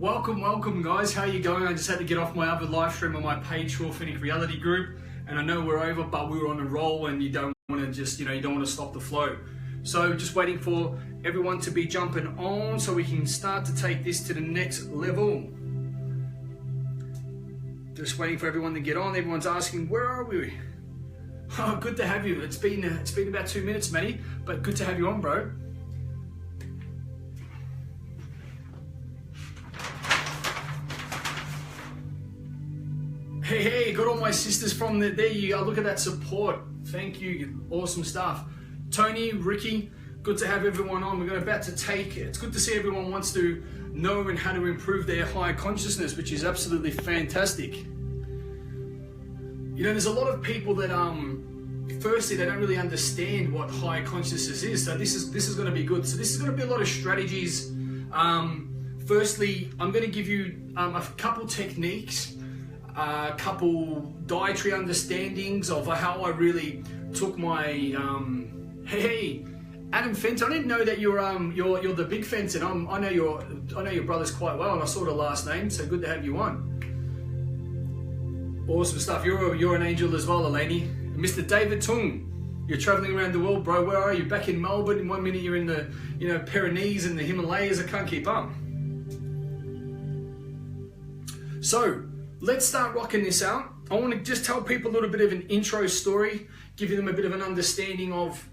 Welcome guys, how you going? I just had to get off my other live stream on my page for Authentic Reality Group, and I know we're over, but we were on a roll and you don't want to just, you don't want to stop the flow. So just waiting for everyone to be jumping on so we can start to take this to the next level. Just waiting for everyone to get on. Everyone's asking, where are we? Oh, good to have you. It's been about 2 minutes, Manny, but good to have you on, bro. Hey, got all my sisters from there you go. Look at that support. Thank you. Awesome stuff. Tony, Ricky, good to have everyone on. We're about to take, it's good to see everyone wants to know and how to improve their higher consciousness, which is absolutely fantastic. There's a lot of people that, firstly, they don't really understand what higher consciousness is. So this is going to be good. So this is going to be a lot of strategies. Firstly, I'm going to give you a couple techniques, a couple dietary understandings of how I really took my hey Adam Fenton. I didn't know that you're the big Fenton. I know your brothers quite well, and I saw the last name, so good to have you on. Awesome stuff. You're an angel as well, Eleni. Mr. David Tung, you're traveling around the world, bro. Where are you? Back in Melbourne. In 1 minute you're in the Pyrenees and the Himalayas. I can't keep up. So let's start rocking this out. I want to just tell people a little bit of an intro story, giving them a bit of an understanding of,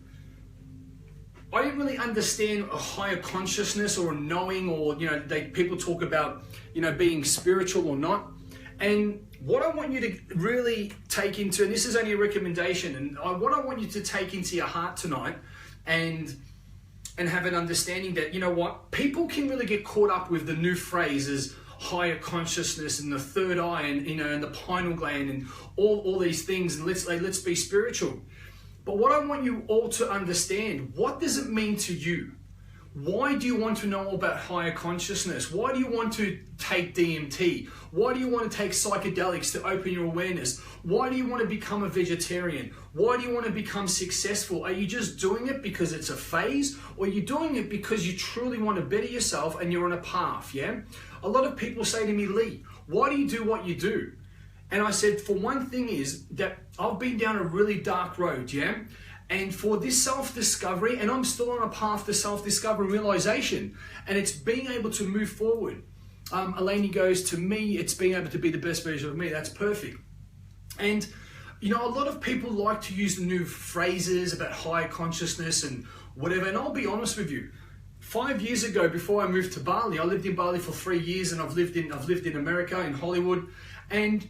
I didn't really understand a higher consciousness or a knowing, or, people talk about, being spiritual or not. And what I want you to really take into, and this is only a recommendation, and what I want you to take into your heart tonight and have an understanding that, people can really get caught up with the new phrases, higher consciousness and the third eye and and the pineal gland and all these things, and let's be spiritual. But what I want you all to understand, what does it mean to you? Why do you want to know about higher consciousness? Why do you want to take DMT? Why do you want to take psychedelics to open your awareness? Why do you want to become a vegetarian? Why do you want to become successful? Are you just doing it because it's a phase, or are you doing it because you truly want to better yourself and you're on a path, yeah? A lot of people say to me, Lee, why do you do what you do? And I said, for one thing is that I've been down a really dark road, yeah? And for this self-discovery, and I'm still on a path to self-discovery and realization, and it's being able to move forward. Eleni goes, to me, it's being able to be the best version of me. That's perfect. And, a lot of people like to use the new phrases about higher consciousness and whatever. And I'll be honest with you, 5 years ago, before I moved to Bali, I lived in Bali for 3 years, and I've lived in America, in Hollywood. And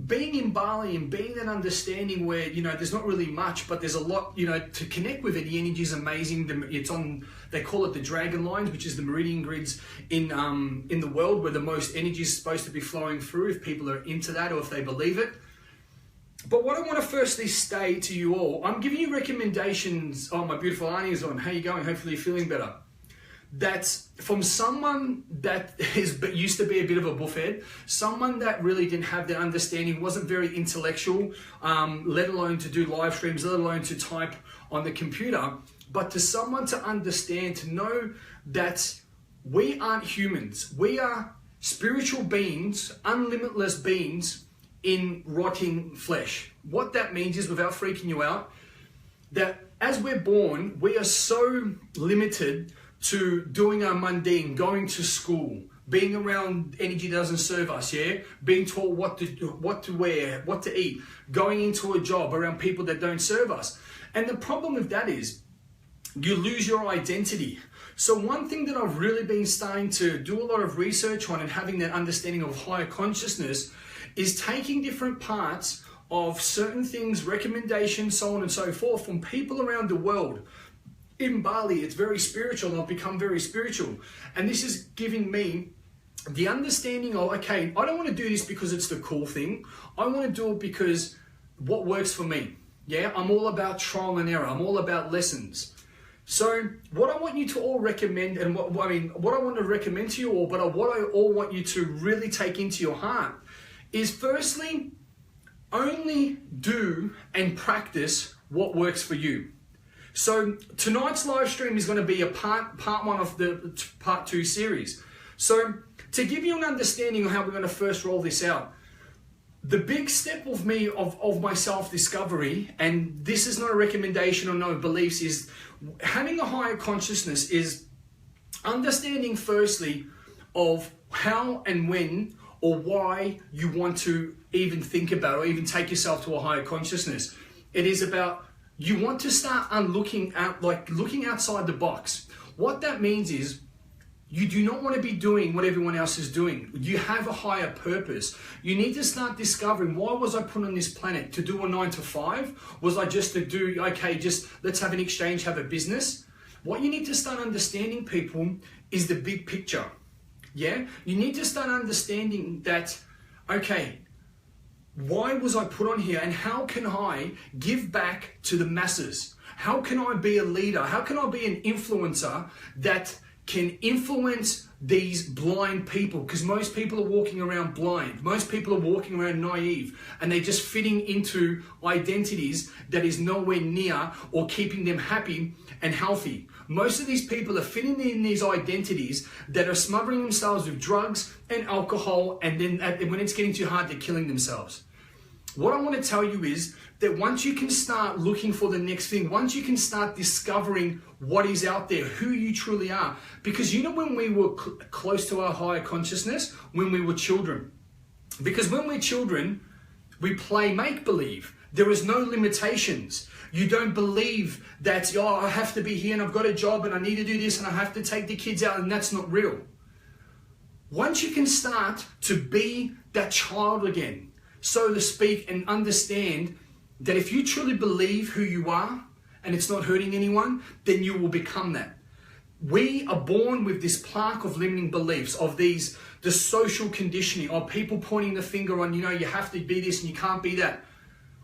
being in Bali and being that understanding where, there's not really much, but there's a lot, to connect with it. The energy is amazing. It's on, they call it the dragon lines, which is the meridian grids in the world where the most energy is supposed to be flowing through, if people are into that or if they believe it. But what I want to firstly say to you all, I'm giving you recommendations. Oh, my beautiful Arnie is on. How you going? Hopefully you're feeling better. That's from someone that used to be a bit of a buffhead, someone that really didn't have the understanding, wasn't very intellectual, let alone to do live streams, let alone to type on the computer, but to someone to understand, to know that we aren't humans. We are spiritual beings, unlimitless beings in rotting flesh. What that means is, without freaking you out, that as we're born, we are so limited to doing our mundane, going to school, being around energy that doesn't serve us, yeah? Being taught what to wear, what to eat, going into a job around people that don't serve us. And the problem with that is you lose your identity. So one thing that I've really been starting to do a lot of research on and having that understanding of higher consciousness is taking different parts of certain things, recommendations, so on and so forth, from people around the world. In Bali, it's very spiritual, and I've become very spiritual. And this is giving me the understanding of, okay, I don't want to do this because it's the cool thing. I want to do it because what works for me. Yeah, I'm all about trial and error. I'm all about lessons. So what I want you to all recommend, and what I want to recommend to you all, but what I all want you to really take into your heart is, firstly, only do and practice what works for you. So tonight's live stream is going to be a part one of the part two series. So to give you an understanding of how we're going to first roll this out, the big step of me, of my self-discovery, and this is not a recommendation or no beliefs, is having a higher consciousness is understanding firstly of how and when or why you want to even think about or even take yourself to a higher consciousness. It is about, you want to start looking outside the box. What that means is, you do not want to be doing what everyone else is doing. You have a higher purpose. You need to start discovering, why was I put on this planet? To do a 9 to 5? Was I just to do, okay, just let's have an exchange, have a business? What you need to start understanding, people, is the big picture. Yeah? You need to start understanding that, okay, why was I put on here, and how can I give back to the masses? How can I be a leader? How can I be an influencer that can influence these blind people? Because most people are walking around blind. Most people are walking around naive, and they're just fitting into identities that is nowhere near or keeping them happy and healthy. Most of these people are fitting in these identities that are smothering themselves with drugs and alcohol, and then when it's getting too hard, they're killing themselves. What I want to tell you is that once you can start looking for the next thing, once you can start discovering what is out there, who you truly are, because you know, when we were close to our higher consciousness, when we were children, because when we're children, we play make-believe. There is no limitations. You don't believe that, oh, I have to be here and I've got a job and I need to do this and I have to take the kids out, and that's not real. Once you can start to be that child again, so to speak, and understand that if you truly believe who you are and it's not hurting anyone, then you will become that. We are born with this plaque of limiting beliefs, of the social conditioning, of people pointing the finger on, you have to be this and you can't be that.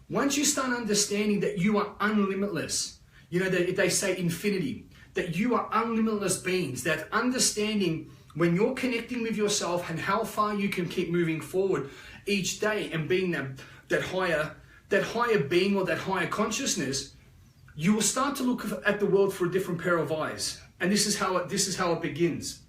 Once you start understanding that you are unlimitless, that they say infinity, that you are unlimitless beings, that understanding when you're connecting with yourself and how far you can keep moving forward each day and being that higher being or that higher consciousness, you will start to look at the world through a different pair of eyes. And this is how it begins.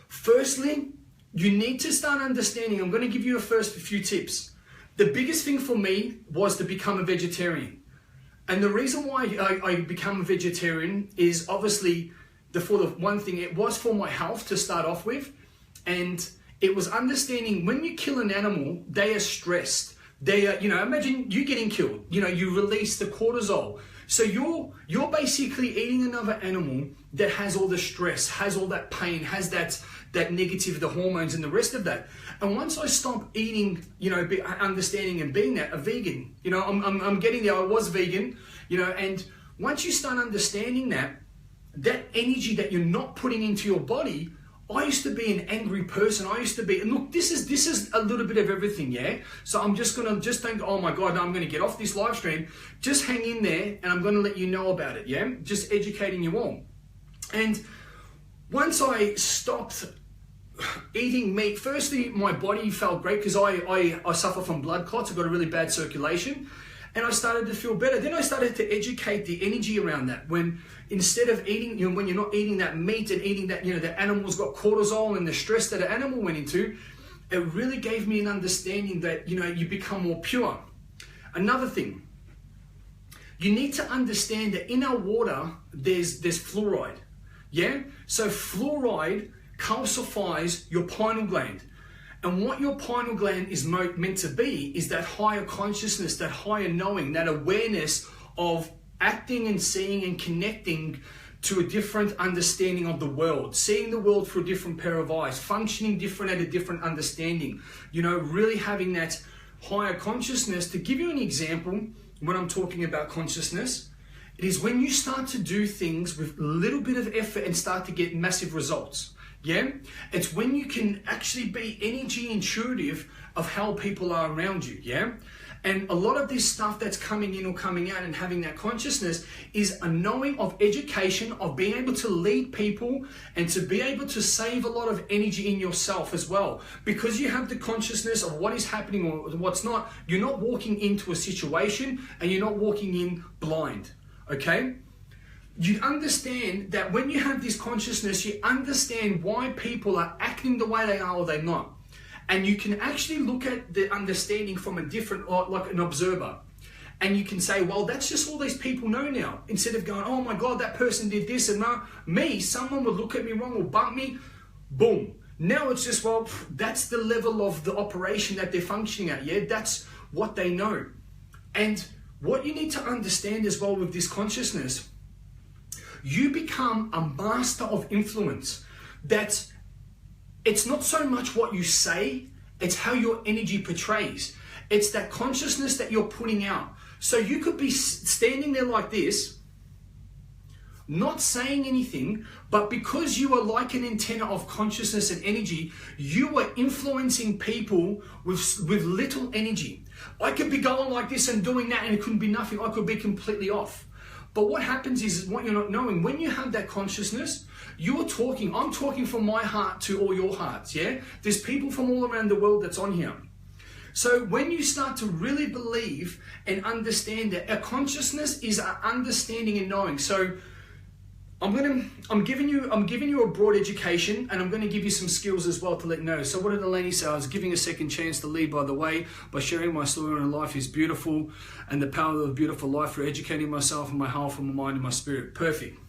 Firstly, you need to start understanding. I'm going to give you a few tips. The biggest thing for me was to become a vegetarian. And the reason why I became a vegetarian is obviously for the one thing, it was for my health to start off with. And it was understanding when you kill an animal, they are stressed. They are, imagine you getting killed, you release the cortisol. So you're basically eating another animal that has all the stress, has all that pain, has that negative, the hormones and the rest of that. And once I stopped eating, understanding and being a vegan, I'm getting there. I was vegan, and once you start understanding that energy that you're not putting into your body. I used to be an angry person. I used to be, and look, this is a little bit of everything, yeah? So I'm just going to think, oh my God, I'm going to get off this live stream. Just hang in there and I'm going to let you know about it, yeah? Just educating you all. And once I stopped eating meat, firstly, my body felt great because I suffer from blood clots. I've got a really bad circulation. And I started to feel better. Then I started to educate the energy around that. When instead of eating, when you're not eating that meat and eating that, the animal's got cortisol and the stress that an animal went into, it really gave me an understanding that, you become more pure. Another thing, you need to understand that in our water, there's fluoride. Yeah? So fluoride calcifies your pineal gland. And what your pineal gland is meant to be is that higher consciousness, that higher knowing, that awareness of acting and seeing and connecting to a different understanding of the world, seeing the world through a different pair of eyes, functioning different at a different understanding, really having that higher consciousness. To give you an example, when I'm talking about consciousness, it is when you start to do things with a little bit of effort and start to get massive results. Yeah, it's when you can actually be energy intuitive of how people are around you. Yeah, and a lot of this stuff that's coming in or coming out and having that consciousness is a knowing of education, of being able to lead people and to be able to save a lot of energy in yourself as well. Because you have the consciousness of what is happening or what's not, you're not walking into a situation and you're not walking in blind. Okay. you understand that when you have this consciousness, you understand why people are acting the way they are or they're not. And you can actually look at the understanding from a different, like an observer. And you can say, well, that's just all these people know now. Instead of going, oh my God, that person did this and that. Me, someone would look at me wrong or bump me, boom. Now it's just, well, that's the level of the operation that they're functioning at. Yeah, that's what they know. And what you need to understand as well with this consciousness, you become a master of influence. That it's not so much what you say, it's how your energy portrays. It's that consciousness that you're putting out. So you could be standing there like this, not saying anything, but because you are like an antenna of consciousness and energy, you are influencing people with little energy. I could be going like this and doing that and it couldn't be nothing. I could be completely off. But what happens is what you're not knowing, when you have that consciousness, you're talking, I'm talking from my heart to all your hearts, yeah? There's people from all around the world that's on here. So when you start to really believe and understand that a consciousness is an understanding and knowing. So I'm giving you a broad education, and I'm going to give you some skills as well to let you know. So what did Eleni say? I was giving a second chance to lead by the way, by sharing my story on life is beautiful, and the power of a beautiful life for educating myself and my health and my mind and my spirit. Perfect.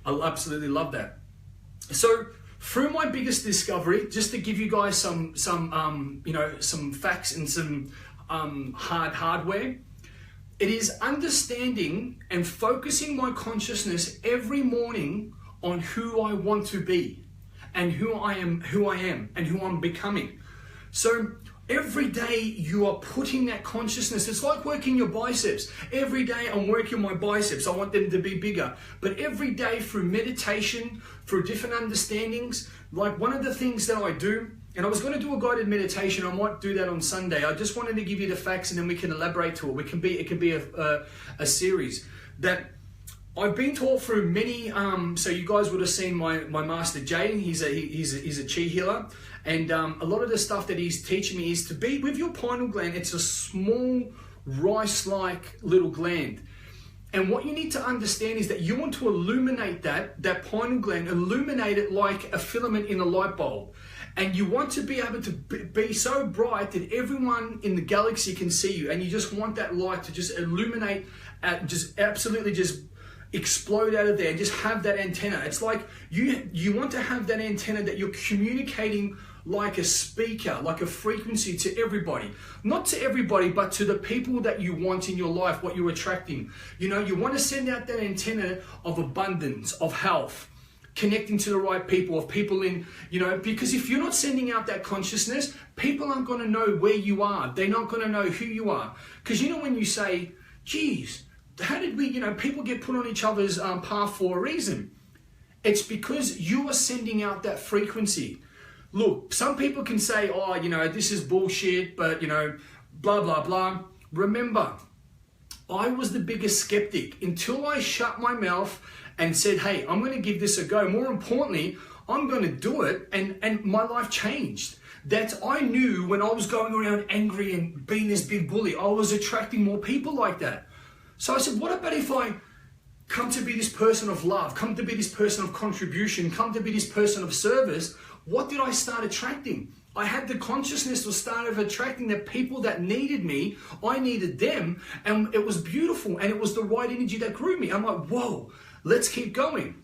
I absolutely love that. So through my biggest discovery, just to give you guys some facts and some hardware, it is understanding and focusing my consciousness every morning on who I want to be and who I am and who I'm becoming. So every day you are putting that consciousness. It's like working your biceps. Every day I'm working my biceps. I want them to be bigger. But every day through meditation, through different understandings, like one of the things that I do, and I was going to do a guided meditation. I might do that on Sunday. I just wanted to give you the facts, and then we can elaborate to it. It can be a series that I've been taught through many. So you guys would have seen my master Jay. He's a chi healer, and a lot of the stuff that he's teaching me is to be with your pineal gland. It's a small rice-like little gland. And what you need to understand is that you want to illuminate that pineal gland, illuminate it like a filament in a light bulb. And you want to be able to be so bright that everyone in the galaxy can see you. And you just want that light to just illuminate, just absolutely just explode out of there and just have that antenna. It's like you want to have that antenna that you're communicating like a speaker, like a frequency to everybody. Not to everybody, but to the people that you want in your life, what you're attracting. You know, you want to send out that antenna of abundance, of health, connecting to the right people, of people in, you know, because if you're not sending out that consciousness, people aren't going to know where you are. They're not going to know who you are. Because you know when you say, geez, how did we, you know, people get put on each other's path for a reason. It's because you are sending out that frequency. Look, some people can say, oh, you know, this is bullshit, but, you know, blah, blah, blah. Remember, I was the biggest skeptic until I shut my mouth and said, hey, I'm going to give this a go. More importantly, I'm going to do it. And my life changed. That I knew when I was going around angry and being this big bully, I was attracting more people like that. So I said, what about if I come to be this person of love, come to be this person of contribution, come to be this person of service? What did I start attracting? I had the consciousness to start attracting the people that needed me. I needed them, and it was beautiful, and it was the right energy that grew me. I'm like, whoa, let's keep going.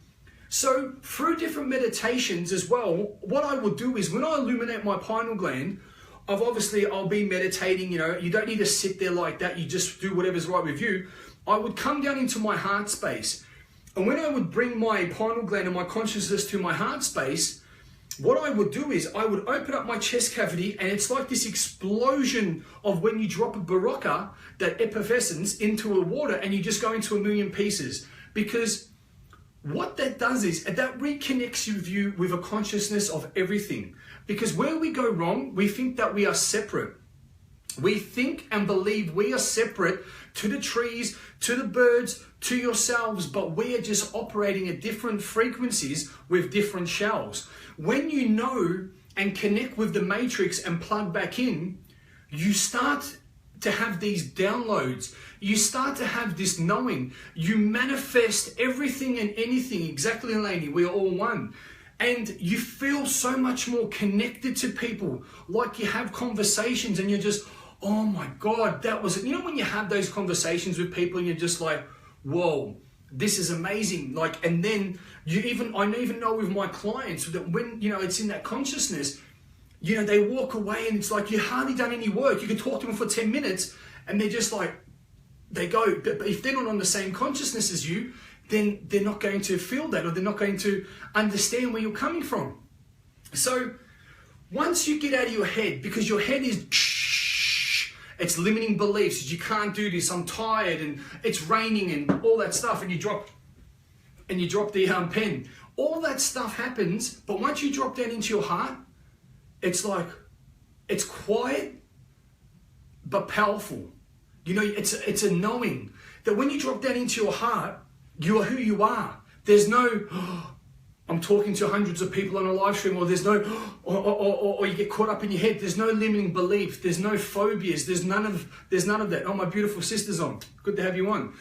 So through different meditations as well, what I will do is when I illuminate my pineal gland, I'll be meditating, you know, you don't need to sit there like that. You just do whatever's right with you. I would come down into my heart space. And when I would bring my pineal gland and my consciousness to my heart space, what I would do is I would open up my chest cavity, and it's like this explosion of when you drop a barocca, that effervescence into a water, and you just go into a million pieces. Because what that does is that reconnects you with a consciousness of everything. Because where we go wrong, we think that we are separate. We think and believe we are separate to the trees, to the birds, to yourselves, but we are just operating at different frequencies with different shells. When you know and connect with the matrix and plug back in, you start to have these downloads. You start to have this knowing. You manifest everything and anything. Exactly, Lainey. We are all one. And you feel so much more connected to people. Like you have conversations and you're just, oh my God, that was it. You know when you have those conversations with people and you're just like, whoa, this is amazing. Like, and then I even know with my clients that when, it's in that consciousness, they walk away and it's like you hardly done any work. You can talk to them for 10 minutes and they're just like, they go, but if they're not on the same consciousness as you, then they're not going to feel that, or they're not going to understand where you're coming from. So once you get out of your head, because your head is, it's limiting beliefs, you can't do this, I'm tired, and it's raining, and all that stuff, and you drop the pen. All that stuff happens, but once you drop down into your heart, it's like, it's quiet, but powerful. It's a knowing that when you drop down into your heart, you are who you are. There's no, I'm talking to hundreds of people on a live stream, or there's no, or you get caught up in your head. There's no limiting belief. There's no phobias. There's none of that. Oh, my beautiful sister's on. Good to have you on.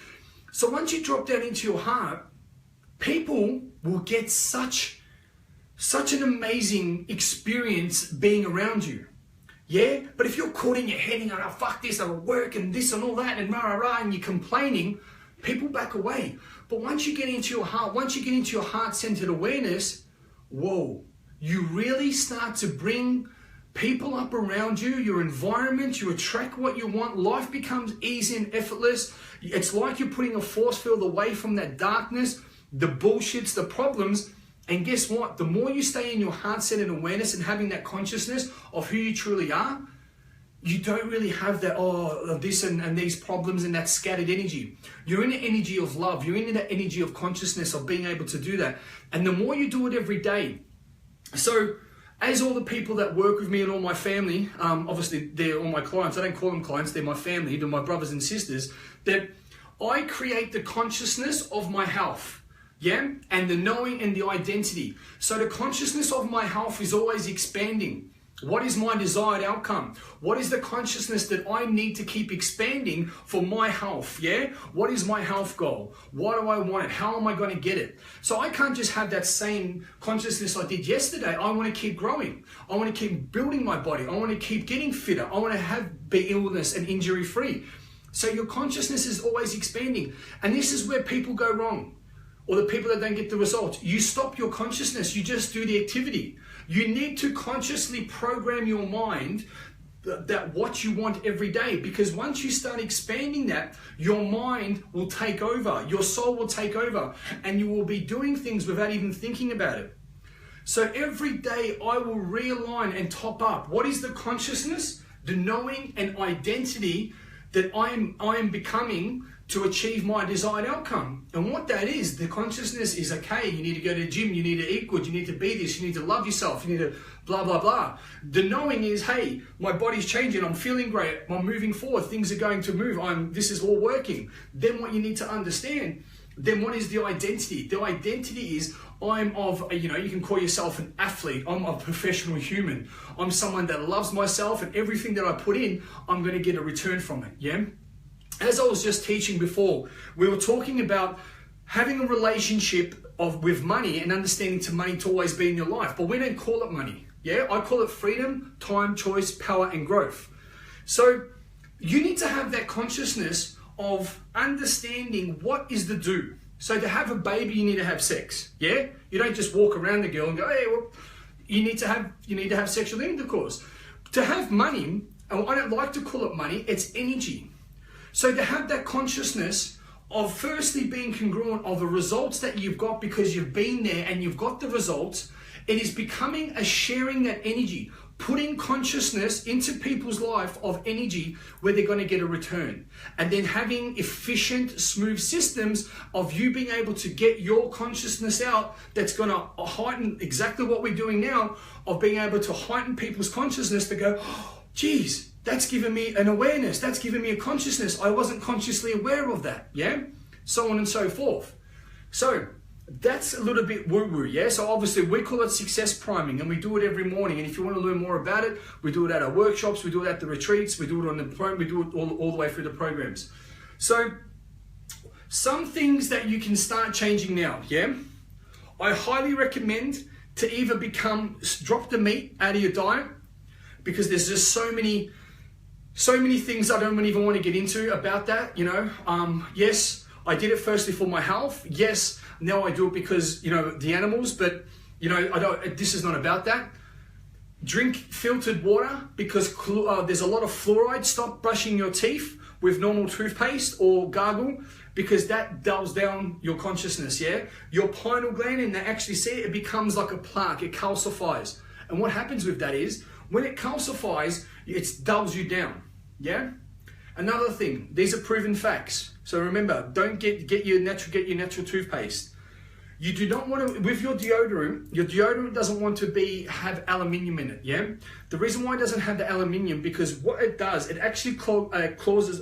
So once you drop down into your heart, people will get such an amazing experience being around you. Yeah, but if you're caught in your head and you're like, oh, fuck this, I work and this and all that and rah, and you're complaining, people back away. But once you get into your heart, heart-centered awareness, whoa, you really start to bring people up around you, your environment, you attract what you want, life becomes easy and effortless. It's like you're putting a force field away from that darkness, the bullshits, the problems. And guess what? The more you stay in your heart-centered awareness and having that consciousness of who you truly are, you don't really have that, this and these problems and that scattered energy. You're in the energy of love. You're in the energy of consciousness of being able to do that. And the more you do it every day. So as all the people that work with me and all my family, obviously they're all my clients. I don't call them clients. They're my family. They're my brothers and sisters. That I create the consciousness of my health. Yeah, and the knowing and the identity. So the consciousness of my health is always expanding. What is my desired outcome? What is the consciousness that I need to keep expanding for my health? Yeah, what is my health goal? Why do I want it? How am I going to get it? So I can't just have that same consciousness I did yesterday. I want to keep growing. I want to keep building my body. I want to keep getting fitter. I want to be illness and injury free. So your consciousness is always expanding. And this is where people go wrong. Or the people that don't get the results. You stop your consciousness, you just do the activity. You need to consciously program your mind that what you want every day, because once you start expanding that, your mind will take over, your soul will take over, and you will be doing things without even thinking about it. So every day I will realign and top up. What is the consciousness, the knowing and identity that I am becoming to achieve my desired outcome? And what that is, the consciousness is, okay, you need to go to the gym, you need to eat good, you need to be this, you need to love yourself, you need to blah, blah, blah. The knowing is, hey, my body's changing, I'm feeling great, I'm moving forward, things are going to move, this is all working. Then what you need to understand, then what is the identity? The identity is, I'm of, you can call yourself an athlete, I'm a professional human, I'm someone that loves myself, and everything that I put in, I'm going to get a return from it, yeah? As I was just teaching before, we were talking about having a relationship with money and understanding money to always be in your life, but we don't call it money. Yeah, I call it freedom, time, choice, power, and growth. So you need to have that consciousness of understanding what is the do. So to have a baby, you need to have sex. Yeah, you don't just walk around the girl and go, hey, well, you need to have sexual intercourse. To have money, and I don't like to call it money, it's energy. So to have that consciousness of firstly being congruent of the results that you've got because you've been there and you've got the results, it is becoming a sharing that energy, putting consciousness into people's life of energy where they're going to get a return. And then having efficient, smooth systems of you being able to get your consciousness out that's going to heighten exactly what we're doing now, of being able to heighten people's consciousness to go, oh, geez, that's given me an awareness. That's given me a consciousness. I wasn't consciously aware of that. Yeah? So on and so forth. So That's a little bit woo-woo, yeah? So obviously we call it success priming, and we do it every morning. And if you want to learn more about it, we do it at our workshops, we do it at the retreats, we do it on the program, we do it all the way through the programs. So some things that you can start changing now, yeah? I highly recommend to either drop the meat out of your diet, because there's just so many things I don't even want to get into about that, you know? Yes, I did it firstly for my health. Yes, now I do it because, you know, the animals, but, you know, this is not about that. Drink filtered water, because there's a lot of fluoride. Stop brushing your teeth with normal toothpaste or gargle, because that dulls down your consciousness, yeah? Your pineal gland, and they actually see it, it becomes like a plaque, it calcifies. And what happens with that is, when it calcifies, it dulls you down, yeah? Another thing, these are proven facts. So remember, don't get your natural toothpaste. You do not want to, with your deodorant doesn't want to have aluminium in it, yeah? The reason why it doesn't have the aluminium, because what it does, it actually clogs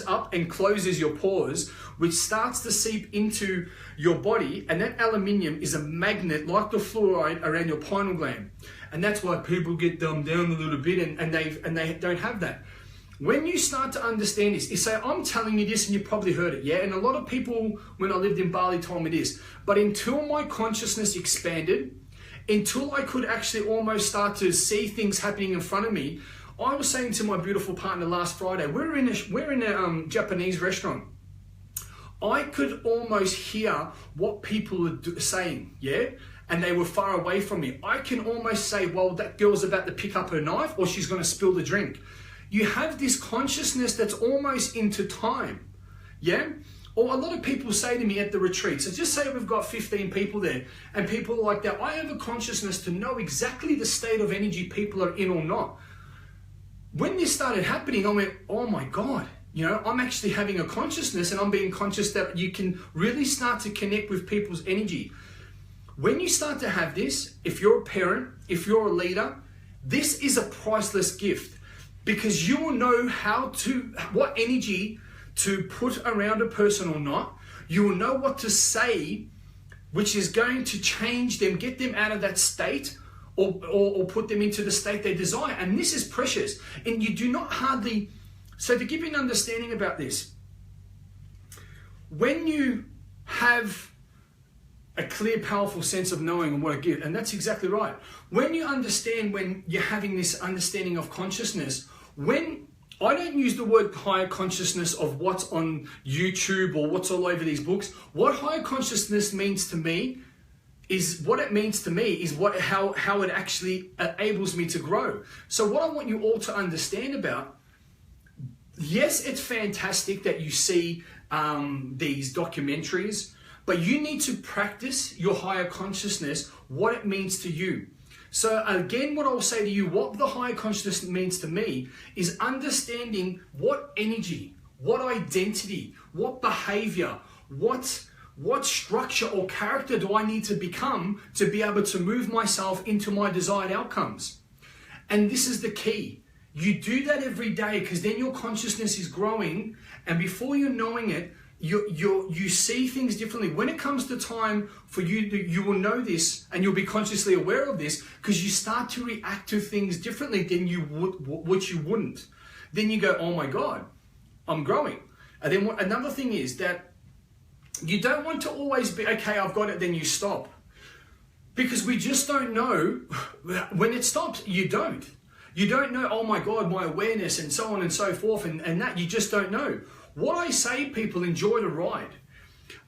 up and closes your pores, which starts to seep into your body, and that aluminium is a magnet like the fluoride around your pineal gland. And that's why people get dumbed down a little bit, and they don't have that. When you start to understand this, you say, I'm telling you this and you've probably heard it, yeah? And a lot of people, when I lived in Bali, told me this. But until my consciousness expanded, until I could actually almost start to see things happening in front of me, I was saying to my beautiful partner last Friday, we're in a Japanese restaurant. I could almost hear what people are saying, yeah? And they were far away from me. I can almost say, well, that girl's about to pick up her knife, or she's going to spill the drink. You have this consciousness that's almost into time, yeah? Or a lot of people say to me at the retreat, so just say we've got 15 people there, and people are like that, I have a consciousness to know exactly the state of energy people are in or not. When this started happening, I went, oh my God, you know, I'm actually having a consciousness, and I'm being conscious that you can really start to connect with people's energy. When you start to have this, if you're a parent, if you're a leader, this is a priceless gift, because you will know what energy to put around a person or not. You will know what to say, which is going to change them, get them out of that state, or put them into the state they desire. And this is precious. And you do not hardly... So to give you an understanding about this, when you have a clear, powerful sense of knowing and what I give, and that's exactly right. When you understand, when you're having this understanding of consciousness, when I don't use the word higher consciousness of what's on YouTube or what's all over these books, what higher consciousness means to me is how it actually enables me to grow. So what I want you all to understand about, yes, it's fantastic that you see these documentaries, but you need to practice your higher consciousness, what it means to you. So again, what I'll say to you, what the higher consciousness means to me is understanding what energy, what identity, what behavior, what structure or character do I need to become to be able to move myself into my desired outcomes. And this is the key. You do that every day, because then your consciousness is growing, and before you're knowing it, you see things differently. When it comes to time for you will know this, and you'll be consciously aware of this, because you start to react to things differently than you would, which you wouldn't. Then you go, oh my God, I'm growing. And then another thing is that you don't want to always be, okay, I've got it, then you stop. Because we just don't know when it stops. You don't know, oh my God, my awareness and so on and so forth, and that you just don't know. What I say, people, enjoy the ride.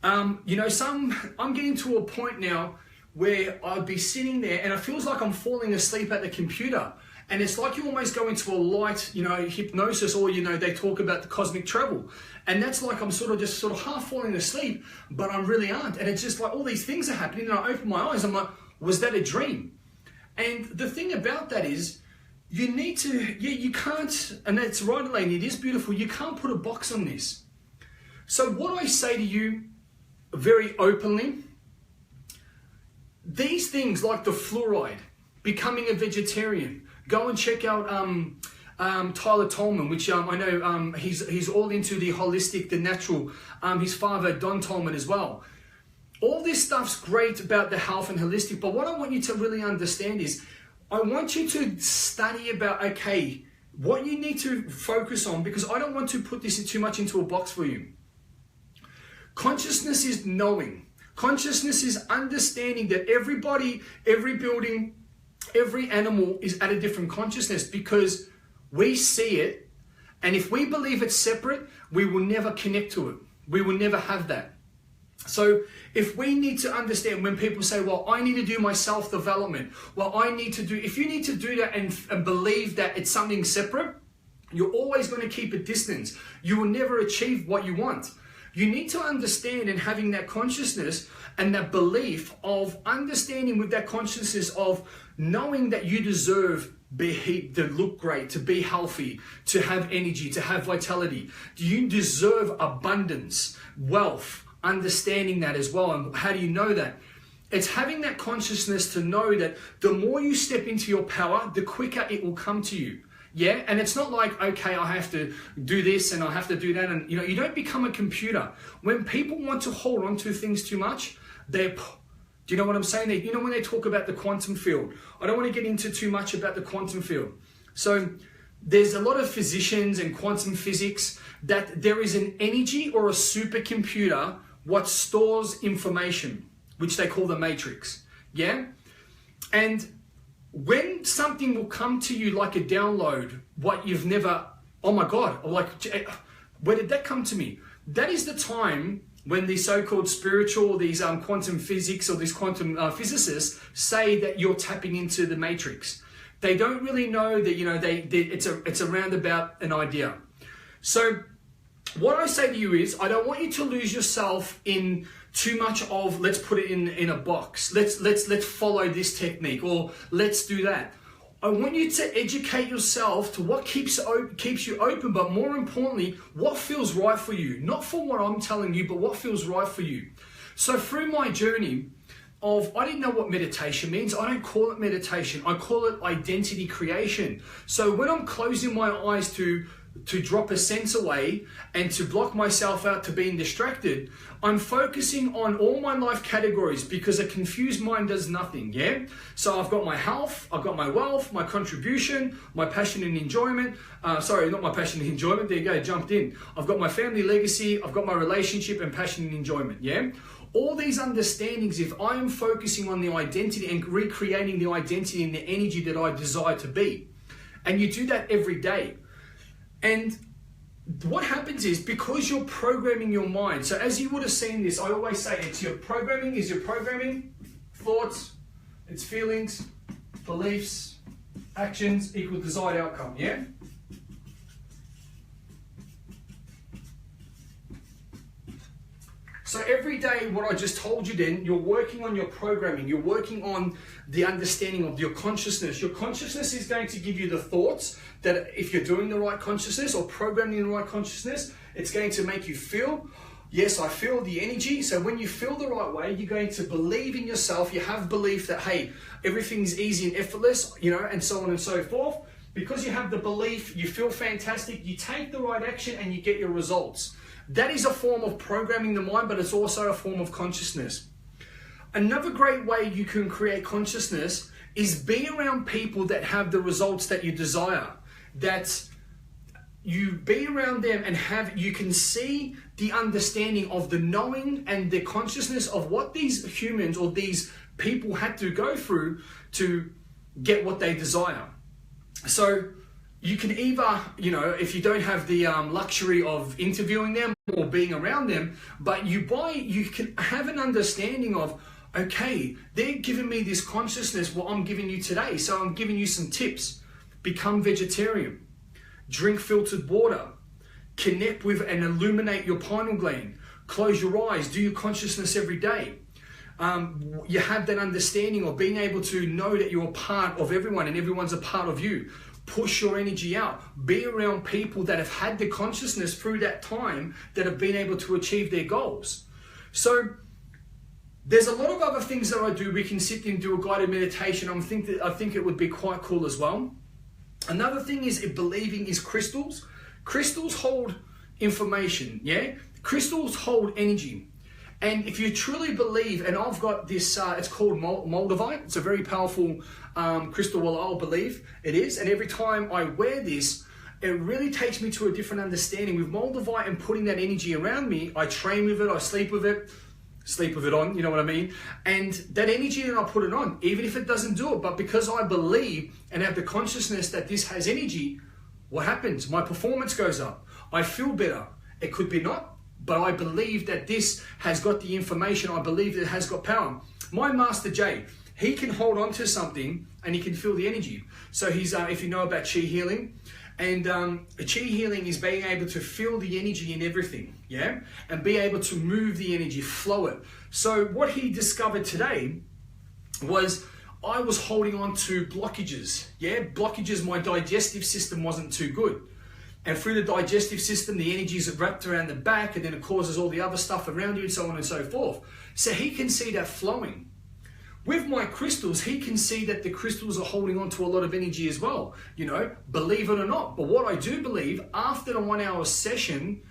I'm getting to a point now where I'd be sitting there and it feels like I'm falling asleep at the computer. And it's like you almost go into a light, hypnosis, or, they talk about the cosmic travel. And that's like I'm sort of half falling asleep, but I really aren't. And it's just like all these things are happening, and I open my eyes, I'm like, was that a dream? And the thing about that is, you need to, you can't, and that's right, Elaine, it is beautiful, you can't put a box on this. So what I say to you very openly, these things like the fluoride, becoming a vegetarian, go and check out Tyler Tolman, which I know he's all into the holistic, the natural, his father, Don Tolman, as well. all this stuff's great about the health and holistic, but what I want you to really understand is, I want you to study about, okay, what you need to focus on, because I don't want to put this too much into a box for you. Consciousness is knowing. Consciousness is understanding that everybody, every building, every animal is at a different consciousness, because we see it, and if we believe it's separate, we will never connect to it. We will never have that. So if we need to understand, when people say, well, I need to do my self-development, well, if you need to do that and believe that it's something separate, you're always going to keep a distance. You will never achieve what you want. You need to understand, and having that consciousness and that belief of understanding with that consciousness of knowing that you deserve to look great, to be healthy, to have energy, to have vitality. You deserve abundance, wealth, understanding that as well. And how do you know that? It's having that consciousness to know that the more you step into your power, the quicker it will come to you. Yeah, and it's not like, okay, I have to do this and I have to do that, and you don't become a computer. When people want to hold on to things too much, do you know what I'm saying? When they talk about the quantum field, I don't want to get into too much about the quantum field. So there's a lot of physicians and quantum physics that there is an energy or a supercomputer what stores information, which they call the matrix. Yeah, and when something will come to you like a download, what you've never, oh my God, or like, where did that come to me? That is the time when the so-called spiritual, these quantum physics or these quantum physicists say that you're tapping into the matrix. They don't really know that, it's a roundabout an idea. So what I say to you is, I don't want you to lose yourself in too much of, let's put it in a box. Let's follow this technique, or let's do that. I want you to educate yourself to what keeps you open, but more importantly, what feels right for you. Not for what I'm telling you, but what feels right for you. So through my journey I didn't know what meditation means. I don't call it meditation. I call it identity creation. So when I'm closing my eyes to drop a sense away and to block myself out to being distracted, I'm focusing on all my life categories, because a confused mind does nothing, yeah? So I've got my health, I've got my wealth, my contribution, my passion and enjoyment. Sorry, not my passion and enjoyment, there you go, jumped in. I've got my family legacy, I've got my relationship and passion and enjoyment, yeah? All these understandings, if I am focusing on the identity and recreating the identity and the energy that I desire to be, and you do that every day, and what happens is, because you're programming your mind, so as you would have seen this, I always say it's your programming, thoughts, it's feelings, beliefs, actions equal desired outcome, yeah? So every day, what I just told you then, you're working on your programming, you're working on the understanding of your consciousness. Your consciousness is going to give you the thoughts that, if you're doing the right consciousness or programming the right consciousness, it's going to make you feel, yes, I feel the energy. So when you feel the right way, you're going to believe in yourself. You have belief that, hey, everything's easy and effortless, and so on and so forth. Because you have the belief, you feel fantastic, you take the right action and you get your results. That is a form of programming the mind, but it's also a form of consciousness. Another great way you can create consciousness is be around people that have the results that you desire. That you be around them and you can see the understanding of the knowing and the consciousness of what these humans or these people had to go through to get what they desire. So you can either, if you don't have the luxury of interviewing them or being around them, but you can have an understanding of, okay, they're giving me this consciousness, what I'm giving you today. So I'm giving you some tips. Become vegetarian, drink filtered water, connect with and illuminate your pineal gland, close your eyes, do your consciousness every day. You have that understanding of being able to know that you're a part of everyone and everyone's a part of you. Push your energy out. Be around people that have had the consciousness through that time, that have been able to achieve their goals. So there's a lot of other things that I do. We can sit and do a guided meditation. I think it would be quite cool as well. Another thing is believing is crystals. Crystals hold information, yeah? Crystals hold energy. And if you truly believe, and I've got this, it's called Moldavite. It's a very powerful crystal, well, I'll believe it is. And every time I wear this, it really takes me to a different understanding. With Moldavite and putting that energy around me, I train with it, I sleep with it on, you know what I mean? And that energy, then I put it on, even if it doesn't do it. But because I believe and have the consciousness that this has energy, what happens? My performance goes up. I feel better. It could be not, but I believe that this has got the information. I believe that it has got power. My Master Jay, he can hold on to something and he can feel the energy. So he's, if you know about chi healing, and chi healing is being able to feel the energy in everything, yeah? And be able to move the energy, flow it. So what he discovered today was I was holding on to blockages, yeah? Blockages, my digestive system wasn't too good. And through the digestive system, the energy is wrapped around the back, and then it causes all the other stuff around you and so on and so forth. So he can see that flowing. With my crystals, he can see that the crystals are holding on to a lot of energy as well, you know, believe it or not. But what I do believe, after the 1 hour session,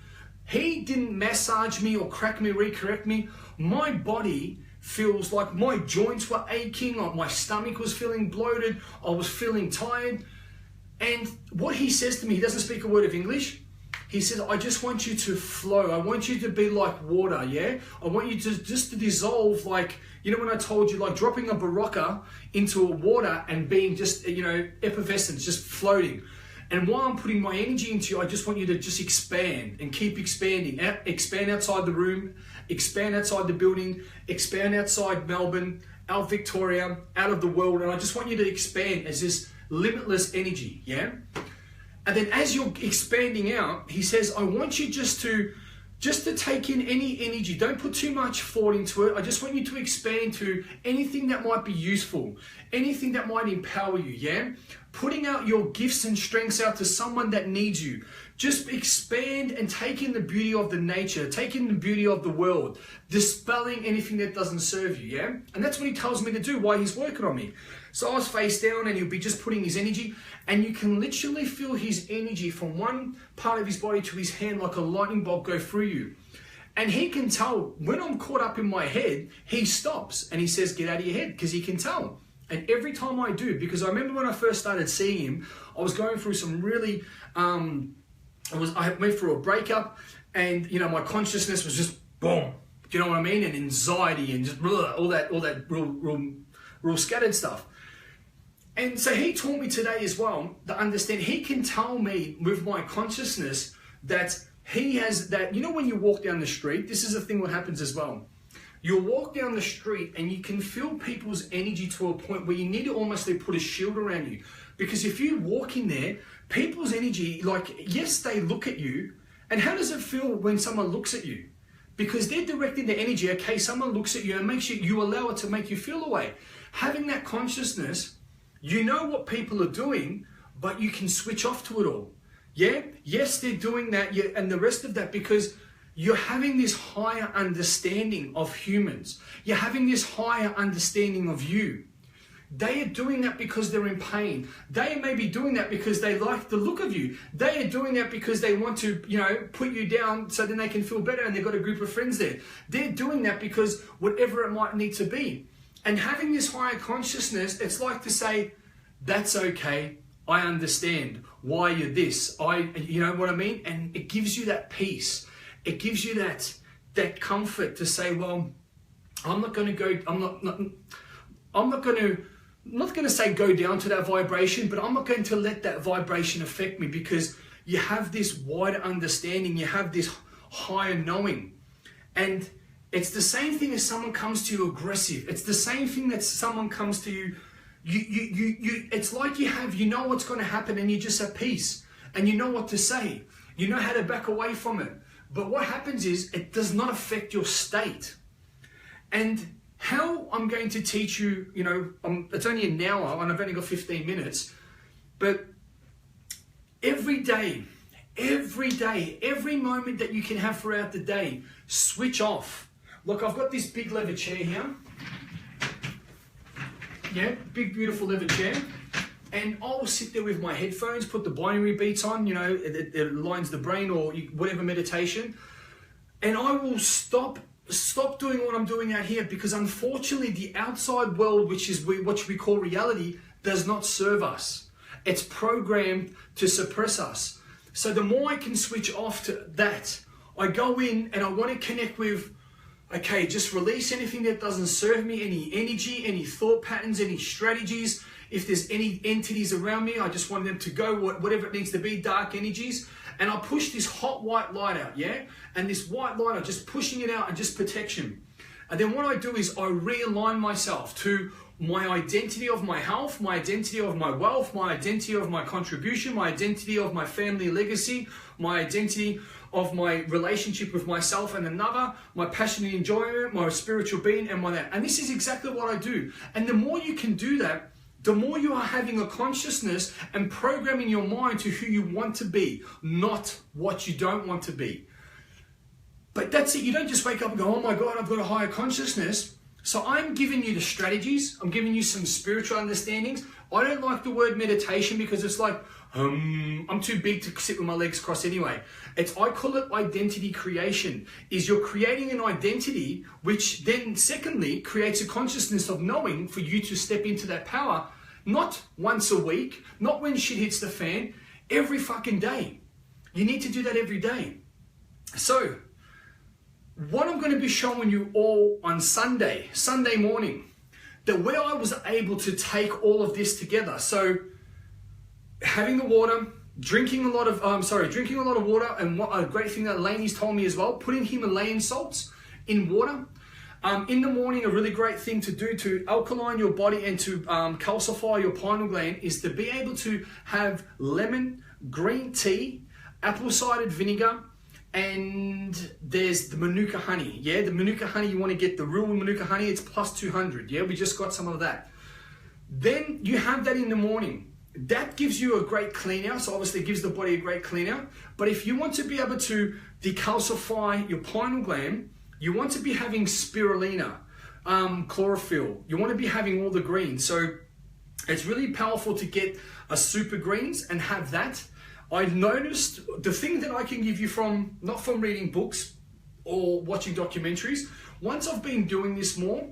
he didn't massage me or crack me, recorrect me. My body feels like my joints were aching, or my stomach was feeling bloated, I was feeling tired. And what he says to me, he doesn't speak a word of English. He says, I just want you to flow. I want you to be like water, yeah? I want you to just to dissolve, like, you know, when I told you, like dropping a barocca into a water and being just, you know, effervescent, just floating. And while I'm putting my energy into you, I just want you to just expand and keep expanding. Expand outside the room, expand outside the building, expand outside Melbourne, out Victoria, out of the world. And I just want you to expand as this limitless energy, yeah? And then as you're expanding out, he says, I want you just to take in any energy. Don't put too much thought into it. I just want you to expand to anything that might be useful, anything that might empower you, yeah? Putting out your gifts and strengths out to someone that needs you. Just expand and take in the beauty of the nature, take in the beauty of the world, dispelling anything that doesn't serve you, yeah? And that's what he tells me to do while he's working on me. So I was face down and he'll be just putting his energy, and you can literally feel his energy from one part of his body to his hand like a lightning bolt go through you. And he can tell when I'm caught up in my head, he stops and he says, get out of your head, because he can tell. And every time I do, because I remember when I first started seeing him, I was going through some really, I went through a breakup, and you know, my consciousness was just boom. Do you know what I mean? And anxiety and just all that real scattered stuff. And so he taught me today as well to understand. He can tell me with my consciousness that he has that. You know, when you walk down the street, this is the thing what happens as well. You'll walk down the street and you can feel people's energy to a point where you need to almost put a shield around you. Because if you walk in there, people's energy, like, yes, they look at you. And how does it feel when someone looks at you? Because they're directing the energy. Okay, someone looks at you and makes you allow it to make you feel away. Having that consciousness, you know what people are doing, but you can switch off to it all. Yeah? Yes, they're doing that, yeah, and the rest of that, because you're having this higher understanding of humans. You're having this higher understanding of you. They are doing that because they're in pain. They may be doing that because they like the look of you. They are doing that because they want to, you know, put you down so then they can feel better and they've got a group of friends there. They're doing that because whatever it might need to be. And having this higher consciousness, it's like to say, that's okay. I understand why you're this. You know what I mean? And it gives you that peace. It gives you that comfort to say, well, I'm not going to say go down to that vibration, but I'm not going to let that vibration affect me, because you have this wider understanding, you have this higher knowing. And it's the same thing as someone comes to you aggressive. It's the same thing that someone comes to you, it's like you know what's going to happen, and you just at peace, and you know what to say. You know how to back away from it. But what happens is it does not affect your state. And how I'm going to teach you, you know, it's only an hour and I've only got 15 minutes, but every day, every moment that you can have throughout the day, switch off. Look, I've got this big leather chair here. Yeah, big, beautiful leather chair. And I'll sit there with my headphones, put the binary beats on, you know, it aligns the brain, or whatever meditation. And I will stop stop doing what I'm doing out here, because unfortunately the outside world, which is what we call reality, does not serve us. It's programmed to suppress us. So the more I can switch off to that, I go in and I want to connect with, okay, just release anything that doesn't serve me, any energy, any thought patterns, any strategies. If there's any entities around me, I just want them to go, whatever it needs to be, dark energies. And I push this hot white light out, yeah? And this white light, I'm just pushing it out and just protection. And then what I do is I realign myself to my identity of my health, my identity of my wealth, my identity of my contribution, my identity of my family legacy, my identity of my relationship with myself and another, my passion and enjoyment, my spiritual being, and my that. And this is exactly what I do. And the more you can do that, the more you are having a consciousness and programming your mind to who you want to be, not what you don't want to be. But that's it. You don't just wake up and go, oh my God, I've got a higher consciousness. So I'm giving you the strategies. I'm giving you some spiritual understandings. I don't like the word meditation because it's like, I'm too big to sit with my legs crossed anyway. I call it identity creation. Is you're creating an identity, which then secondly creates a consciousness of knowing for you to step into that power, not once a week, not when shit hits the fan, every fucking day. You need to do that every day. So, what I'm going to be showing you all on Sunday morning, that where I was able to take all of this together. So, having the water, drinking a lot of water, and what a great thing that Laney's told me as well, putting Himalayan salts in water. In the morning, a really great thing to do to alkaline your body and to calcify your pineal gland is to be able to have lemon, green tea, apple cider vinegar, and there's the Manuka honey. Yeah, the Manuka honey, you want to get the real Manuka honey, it's plus 200. Yeah, we just got some of that. Then you have that in the morning. That gives you a great clean out, so obviously it gives the body a great clean out. But if you want to be able to decalcify your pineal gland, you want to be having spirulina, chlorophyll. You want to be having all the greens. So it's really powerful to get a super greens and have that. I've noticed the thing that I can give you from, not from reading books or watching documentaries, once I've been doing this more,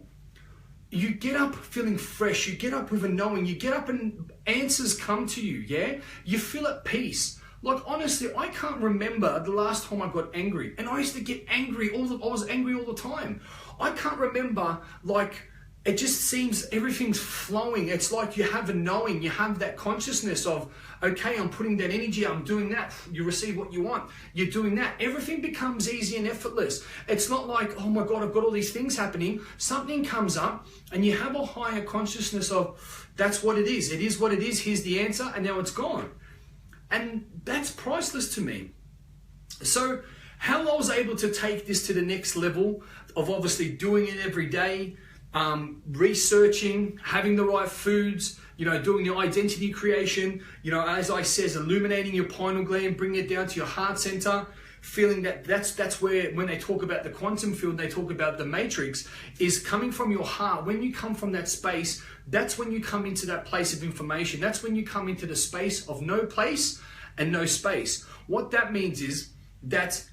you get up feeling fresh, you get up with a knowing, you get up and answers come to you, yeah? You feel at peace. Like honestly, I can't remember the last time I got angry. And I used to get angry, I was angry all the time. I can't remember, like, it just seems everything's flowing. It's like you have a knowing, you have that consciousness of, okay, I'm putting that energy, I'm doing that, you receive what you want, you're doing that. Everything becomes easy and effortless. It's not like, oh my God, I've got all these things happening. Something comes up and you have a higher consciousness of, that's what it is what it is, here's the answer, and now it's gone. And that's priceless to me. So how I was able to take this to the next level of obviously doing it every day, researching, having the right foods, doing the identity creation, as I says, illuminating your pineal gland, bringing it down to your heart center, feeling that's where, when they talk about the quantum field, they talk about the matrix, is coming from your heart. When you come from that space, that's when you come into that place of information. That's when you come into the space of no place and no space. What that means is that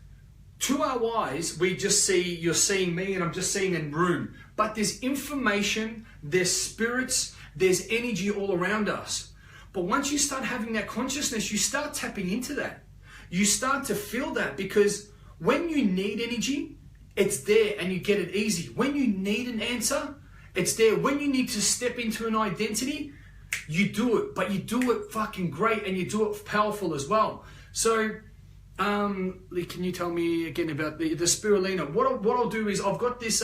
to our eyes, we just see, you're seeing me and I'm just seeing a room. But there's information, there's spirits, there's energy all around us. But once you start having that consciousness, you start tapping into that. You start to feel that, because when you need energy, it's there and you get it easy. When you need an answer, it's there. When you need to step into an identity, you do it, but you do it fucking great and you do it powerful as well. So, can you tell me again about the spirulina? What I'll do is I've got this,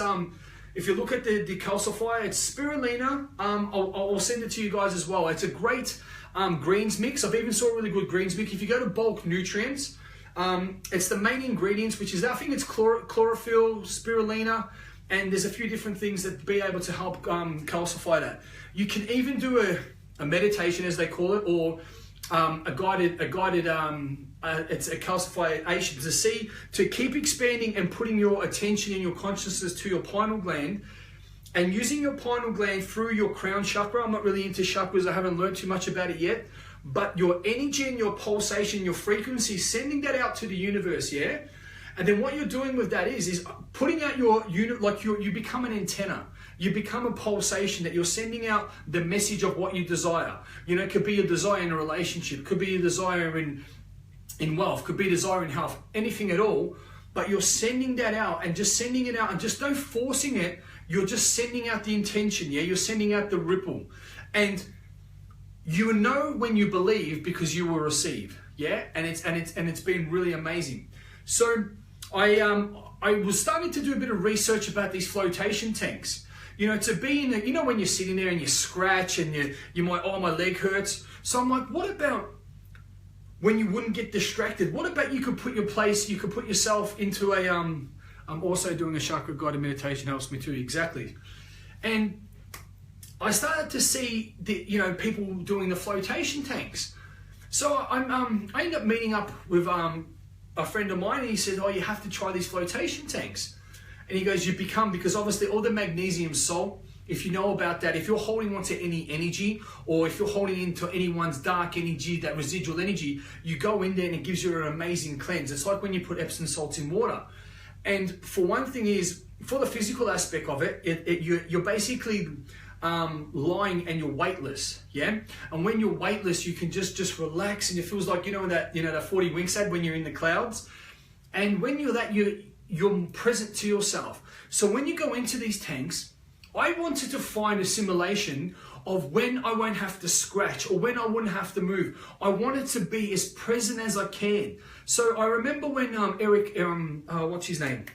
if you look at the decalcifier, it's spirulina. I'll send it to you guys as well. It's a great greens mix. I've even saw a really good greens mix. If you go to bulk nutrients, it's the main ingredients, which is, I think it's chlorophyll, spirulina, and there's a few different things that be able to help calcify that. You can even do a meditation, as they call it, or a guided it's a calcification to keep expanding and putting your attention and your consciousness to your pineal gland, and using your pineal gland through your crown chakra. I'm not really into chakras, I haven't learned too much about it yet, but your energy and your pulsation, your frequency, sending that out to the universe, yeah? And then what you're doing with that is putting out your unit, like you become an antenna. You become a pulsation that you're sending out the message of what you desire. You know, it could be a desire in a relationship, could be a desire in wealth, could be a desire in health, anything at all. But you're sending that out and just sending it out and just no forcing it. You're just sending out the intention, yeah? You're sending out the ripple. And you know when you believe because you will receive, yeah? And it's been really amazing. So I was starting to do a bit of research about these flotation tanks. You know, to be in a, you know, when you're sitting there and you scratch and you might, oh, my leg hurts. So I'm like, what about when you wouldn't get distracted? What about you could put yourself into a, I'm also doing a chakra guided meditation, helps me too, exactly. And I started to see people doing the flotation tanks. So I ended up meeting up with a friend of mine, and he said, oh, you have to try these flotation tanks. And he goes, because obviously all the magnesium salt, if you know about that, if you're holding onto any energy, or if you're holding into anyone's dark energy, that residual energy, you go in there and it gives you an amazing cleanse. It's like when you put Epsom salts in water. And for one thing is, for the physical aspect of it, you're basically lying and you're weightless, yeah? And when you're weightless, you can just relax, and it feels like, that 40 Winks ad when you're in the clouds. And when you're that, you're present to yourself. So when you go into these tanks, I wanted to find a simulation of when I won't have to scratch or when I wouldn't have to move. I wanted to be as present as I can. So I remember when what's his name?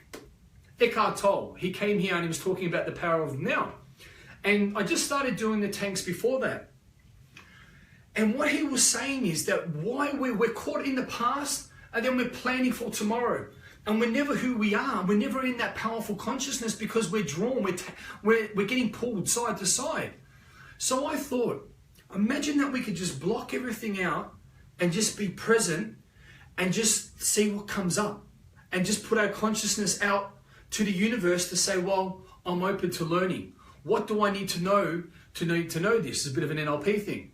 Eckhart Tolle, he came here and he was talking about the power of now. And I just started doing the tanks before that. And what he was saying is that why we're caught in the past and then we're planning for tomorrow. And we're never who we are. We're never in that powerful consciousness because we're drawn. We're getting pulled side to side. So I thought, imagine that we could just block everything out and just be present and just see what comes up. And just put our consciousness out to the universe to say, well, I'm open to learning. What do I need to know to know this? It's a bit of an NLP thing.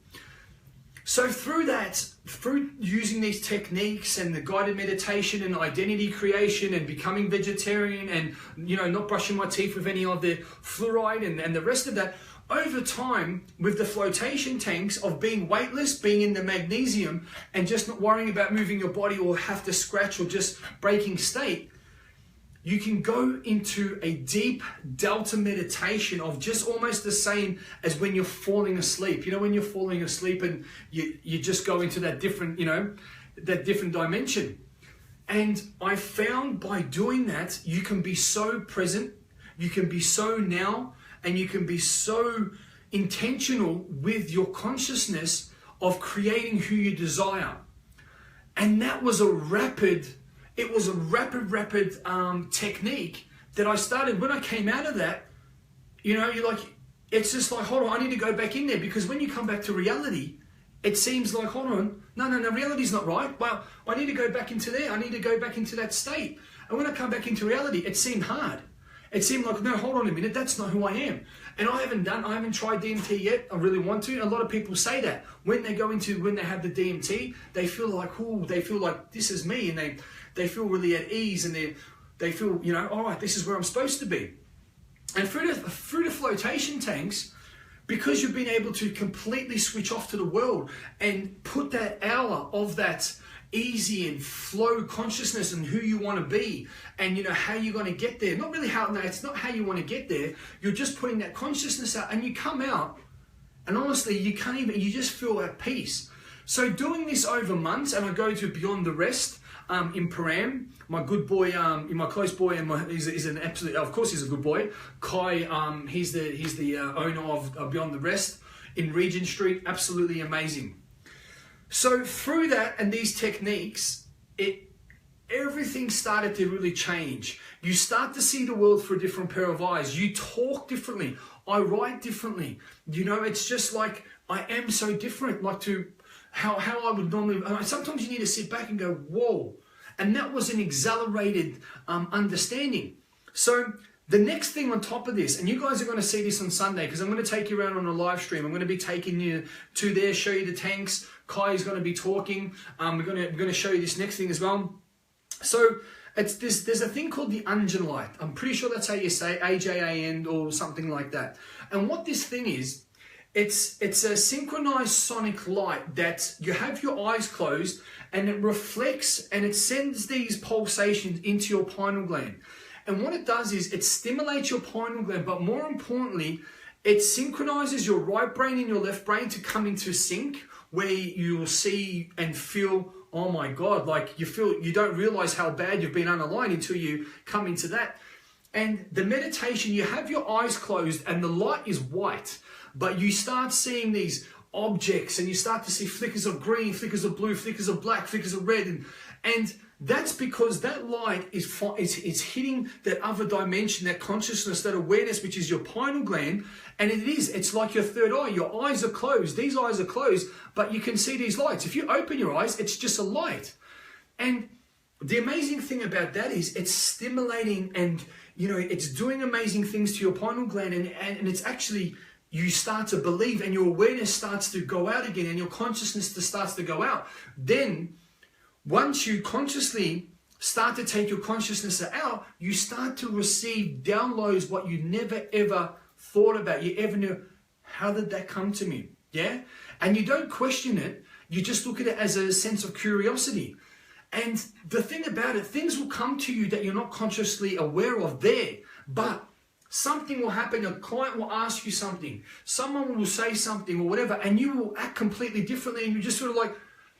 So through using these techniques and the guided meditation and identity creation and becoming vegetarian and, not brushing my teeth with any of the fluoride and the rest of that, over time with the flotation tanks of being weightless, being in the magnesium and just not worrying about moving your body or have to scratch or just breaking state, you can go into a deep delta meditation of just almost the same as when you're falling asleep. You know, when you're falling asleep and you just go into that different, that different dimension. And I found by doing that, you can be so present, you can be so now, and you can be so intentional with your consciousness of creating who you desire. And that was a rapid technique that I started. When I came out of that, you're like, it's just like, hold on, I need to go back in there, because when you come back to reality, it seems like, hold on, no, reality's not right. Well, I need to go back into there. I need to go back into that state. And when I come back into reality, it seemed hard. It seemed like, no, hold on a minute, that's not who I am. And I haven't tried DMT yet. I really want to. A lot of people say that when they have the DMT, they feel like this is me, and they feel really at ease, and they feel, all right, this is where I'm supposed to be. And through the flotation tanks, because you've been able to completely switch off to the world and put that hour of that easy and flow consciousness and who you want to be, and how you're going to get there. It's not how you want to get there. You're just putting that consciousness out, and you come out, and honestly, you just feel at peace. So doing this over months, and I go to Beyond the Rest in Param. My good boy, my close boy, and he's an absolute, of course he's a good boy. Kai, he's the owner of Beyond the Rest in Regent Street. Absolutely amazing. So through that and these techniques, everything started to really change. You start to see the world through a different pair of eyes. You talk differently. I write differently. It's just like, I am so different, like to how I would normally. Sometimes you need to sit back and go, whoa. And that was an accelerated understanding. So the next thing on top of this, and you guys are going to see this on Sunday, because I'm going to take you around on a live stream. I'm going to be taking you to there, show you the tanks. Kai is going to be talking. We're going to show you this next thing as well. So There's a thing called the Ungen light. I'm pretty sure that's how you say AJAN or something like that. And what this thing is, it's a synchronized sonic light that you have your eyes closed and it reflects and it sends these pulsations into your pineal gland. And what it does is it stimulates your pineal gland, but more importantly, it synchronizes your right brain and your left brain to come into sync, where you'll see and feel, oh my God, like you don't realize how bad you've been unaligned until you come into that. And the meditation, you have your eyes closed and the light is white, but you start seeing these objects and you start to see flickers of green, flickers of blue, flickers of black, flickers of red. And that's because that light is hitting that other dimension, that consciousness, that awareness, which is your pineal gland. And it's like your third eye. Your eyes are closed. These eyes are closed, but you can see these lights. If you open your eyes, it's just a light. And the amazing thing about that is it's stimulating and, it's doing amazing things to your pineal gland. And it's actually, you start to believe and your awareness starts to go out again and your consciousness starts to go out. Then, once you consciously start to take your consciousness out, you start to receive downloads what you never ever thought about. You ever knew, how did that come to me? Yeah? And you don't question it. You just look at it as a sense of curiosity. And the thing about it, things will come to you that you're not consciously aware of there. But something will happen. A client will ask you something. Someone will say something or whatever. And you will act completely differently. And you're just sort of like,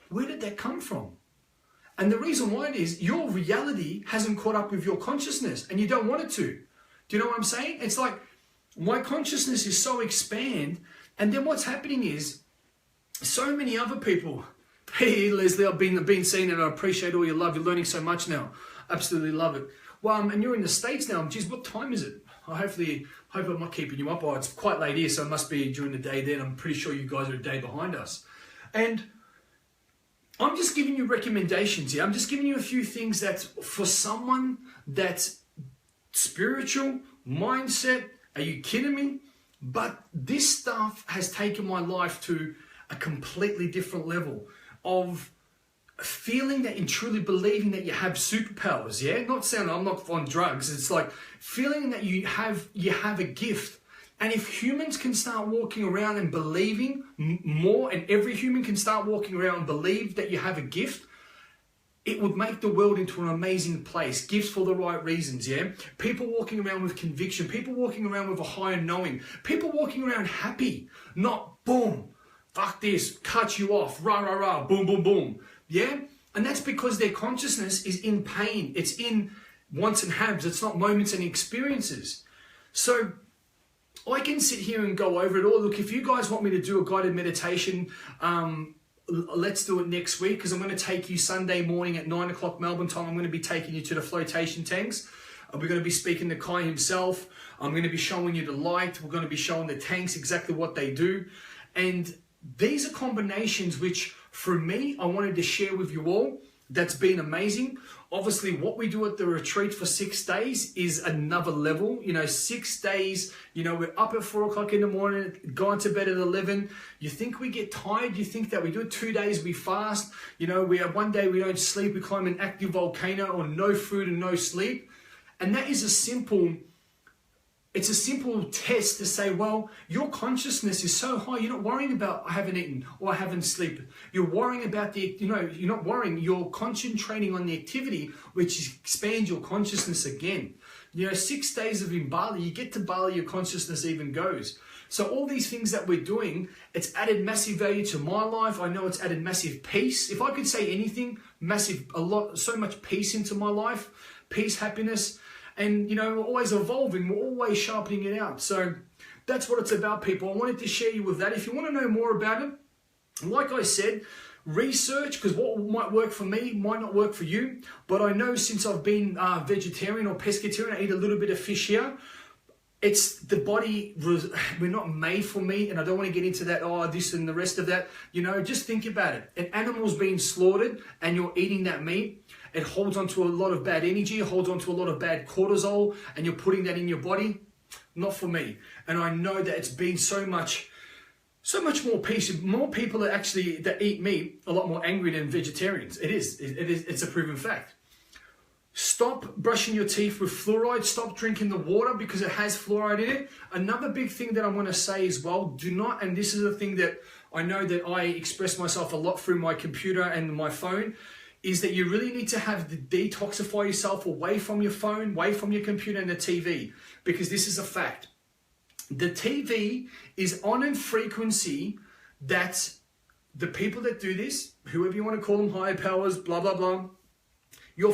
where did that come from? And the reason why it is, your reality hasn't caught up with your consciousness and you don't want it to. Do you know what I'm saying? It's like, my consciousness is so expand, and then what's happening is, so many other people, hey Leslie, I've been seeing it, I appreciate all your love, you're learning so much now. Absolutely love it. Well, and you're in the States now, geez, what time is it? I hope I'm not keeping you up. Oh, it's quite late here, so it must be during the day then. I'm pretty sure you guys are a day behind us. And I'm just giving you recommendations here. I'm just giving you a few things that for someone that's spiritual, mindset, are you kidding me? But this stuff has taken my life to a completely different level of feeling that and truly believing that you have superpowers, yeah? I'm not on drugs. It's like feeling that you have a gift. And if humans can start walking around and believing more, and every human can start walking around and believe that you have a gift, it would make the world into an amazing place. Gifts for the right reasons, yeah? People walking around with conviction, people walking around with a higher knowing, people walking around happy, not boom, fuck this, cut you off, rah, rah, rah, boom, boom, boom, yeah? And that's because their consciousness is in pain. It's in wants and haves. It's not moments and experiences. So I can sit here and go over it all. Look, if you guys want me to do a guided meditation, let's do it next week, because I'm going to take you Sunday morning at 9 o'clock Melbourne time. I'm going to be taking you to the flotation tanks. We're going to be speaking to Kai himself. I'm going to be showing you the light. We're going to be showing the tanks exactly what they do. And these are combinations which, for me, I wanted to share with you all. That's been amazing. Obviously, what we do at the retreat for 6 days is another level. 6 days, we're up at 4 o'clock in the morning, going to bed at 11. You think we get tired? You think that we do it 2 days, we fast. We have 1 day we don't sleep, we climb an active volcano on no food and no sleep. And that is a simple test to say, well, your consciousness is so high, you're not worrying about I haven't eaten or I haven't slept. You're worrying about you're not worrying, you're concentrating on the activity which expands your consciousness again. 6 days of in Bali, you get to Bali, your consciousness even goes. So all these things that we're doing, it's added massive value to my life. I know it's added massive peace. If I could say anything, so much peace into my life, peace, happiness. And, we're always evolving. We're always sharpening it out. So that's what it's about, people. I wanted to share you with that. If you want to know more about it, like I said, research, because what might work for me might not work for you. But I know since I've been vegetarian or pescatarian, I eat a little bit of fish here. It's the body, we're not made for meat, and I don't want to get into that, this and the rest of that. Just think about it. An animal's being slaughtered and you're eating that meat. It holds onto a lot of bad energy, it holds onto a lot of bad cortisol, and you're putting that in your body. Not for me. And I know that it's been so much more peace. More people that eat meat are a lot more angry than vegetarians. It's a proven fact. Stop brushing your teeth with fluoride. Stop drinking the water because it has fluoride in it. Another big thing that I want to say as well, do not, and this is a thing that I know that I express myself a lot through my computer and my phone, is that you really need to have to detoxify yourself away from your phone, away from your computer and the TV, because this is a fact. The TV is on a frequency that the people that do this, whoever you want to call them, higher powers, blah, blah, blah, your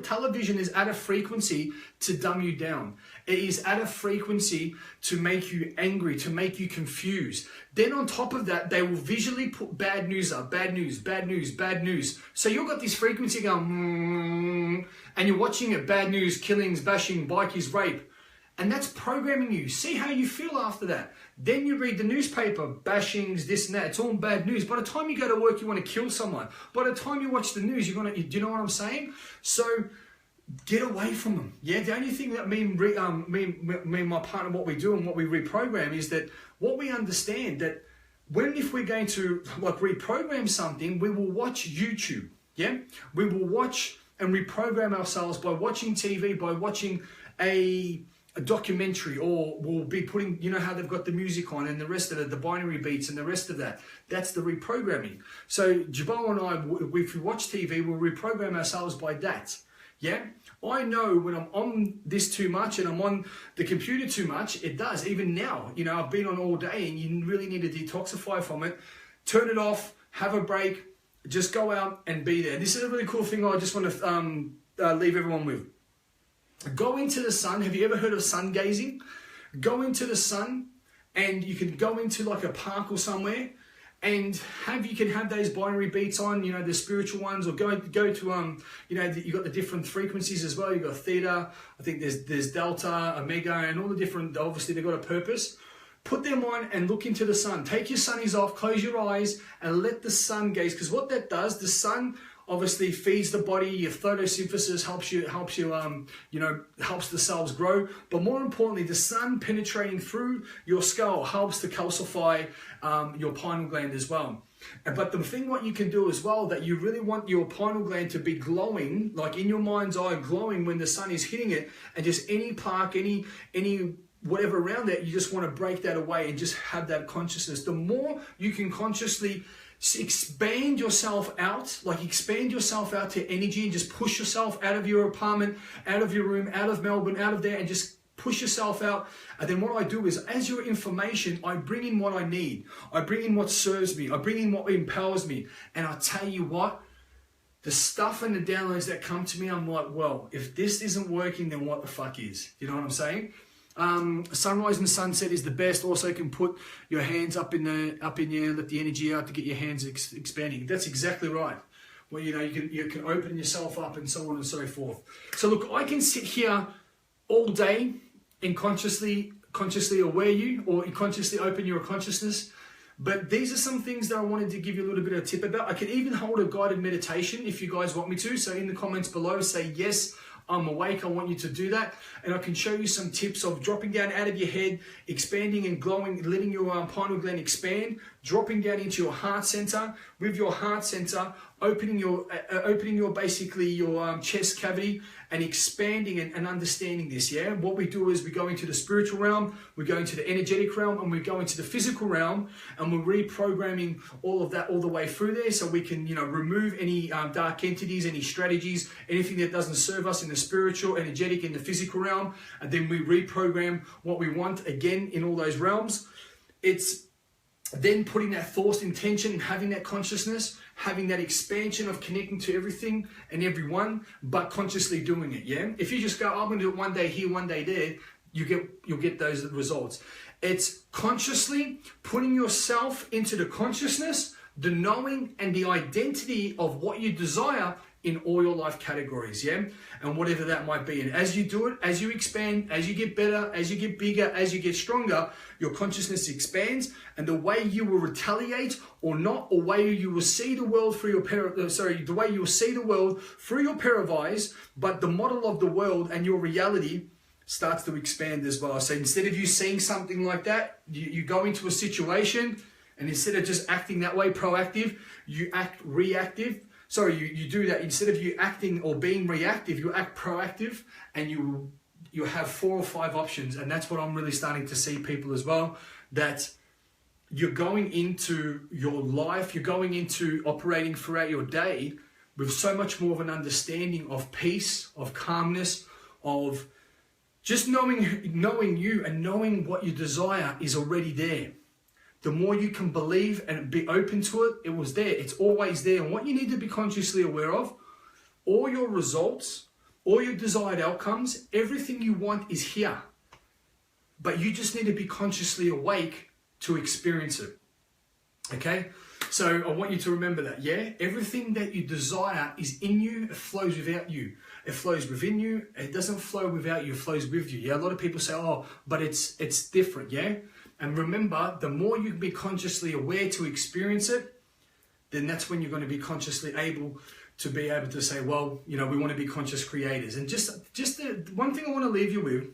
television is at a frequency to dumb you down. It is at a frequency to make you angry, to make you confused. Then on top of that, they will visually put bad news up, bad news, bad news, bad news. So you've got this frequency going, and you're watching it, bad news, killings, bashing, bikies, rape. And that's programming you. See how you feel after that. Then you read the newspaper, bashings, this and that. It's all bad news. By the time you go to work, you want to kill someone. By the time you watch the news, do you know what I'm saying? So get away from them. Yeah, the only thing that me and my partner, what we do and what we reprogram is that what we understand that if we're going to like reprogram something, we will watch YouTube. Yeah, we will watch and reprogram ourselves by watching TV, by watching a documentary, or we'll be putting, you know how they've got the music on and the rest of it, the binary beats and the rest of that. That's the reprogramming. So Jabal and I, if we watch TV, we'll reprogram ourselves by that. Yeah, I know when I'm on this too much and I'm on the computer too much, it does. Even now, you know, I've been on all day and you really need to detoxify from it. Turn it off, have a break, just go out and be there. This is a really cool thing I just want to leave everyone with. Go into the sun. Have you ever heard of sun gazing? Go into the sun, and you can go into like a park or somewhere, and you can have those binary beats on, you know, the spiritual ones, or go to you know, you got the different frequencies as well. You got theta, I think there's delta, omega, and all the different. Obviously, they've got a purpose. Put them on and look into the sun. Take your sunnies off, close your eyes, and let the sun gaze. Because what that does, the sun obviously feeds the body. Your photosynthesis helps helps the cells grow. But more importantly, the sun penetrating through your skull helps to calcify your pineal gland as well. But the thing what you can do as well, that you really want your pineal gland to be glowing, like in your mind's eye, glowing when the sun is hitting it, and just any plaque, any whatever around that, you just want to break that away and just have that consciousness. The more you can consciously expand yourself out to energy, and just push yourself out of your apartment, out of your room, out of Melbourne, out of there, and just push yourself out. And then what I do is, as your information, I bring in what I need. I bring in what serves me. I bring in what empowers me. And I tell you what, the stuff and the downloads that come to me, I'm like, well, if this isn't working, then what the fuck is? You know what I'm saying? Sunrise and sunset is the best. Also, can put your hands up in the air, let the energy out to get your hands expanding. That's exactly right. Well, you know, you can open yourself up and so on and so forth. So look, I can sit here all day and consciously aware you, or consciously open your consciousness. But these are some things that I wanted to give you a little bit of a tip about. I can even hold a guided meditation if you guys want me to. So in the comments below, say yes, I'm awake, I want you to do that. And I can show you some tips of dropping down out of your head, expanding and glowing, letting your pineal gland expand, dropping down into your heart center. With your heart center, opening your basically your chest cavity, and expanding and understanding this. Yeah, what we do is we go into the spiritual realm, we go into the energetic realm, and we go into the physical realm, and we're reprogramming all of that all the way through there, so we can, you know, remove any dark entities, any strategies, anything that doesn't serve us in the spiritual, energetic, in the physical realm, and then we reprogram what we want again in all those realms. It's then putting that thought intention, having that consciousnness, having that expansion of connecting to everything and everyone, but consciously doing it. Yeah. If you just go, I'm going to do it one day here, one day there, you'll get those results. It's consciously putting yourself into the consciousness, the knowing, and the identity of what you desire in all your life categories, yeah? And whatever that might be. And as you do it, as you expand, as you get better, as you get bigger, as you get stronger, your consciousness expands, and the way you will retaliate or not, or way you will see the world through the way you will see the world through your pair of eyes, but the model of the world and your reality starts to expand as well. So instead of you seeing something like that, you go into a situation, and instead of just acting that way, proactive, you act reactive. sorry, you do that. Instead of you acting or being reactive, you act proactive, and you have 4 or 5 options. And that's what I'm really starting to see people as well, that you're going into your life, you're going into operating throughout your day with so much more of an understanding of peace, of calmness, of just knowing you and knowing what you desire is already there. The more you can believe and be open to it, it was there. It's always there. And what you need to be consciously aware of, all your results, all your desired outcomes, everything you want is here. But you just need to be consciously awake to experience it. Okay? So I want you to remember that, yeah? Everything that you desire is in you, it flows without you. It flows within you, it doesn't flow without you, it flows with you. Yeah, a lot of people say, oh, but it's different, yeah? And remember, the more you can be consciously aware to experience it, then that's when you're going to be consciously able to say, well, you know, we want to be conscious creators. And just the one thing I want to leave you with,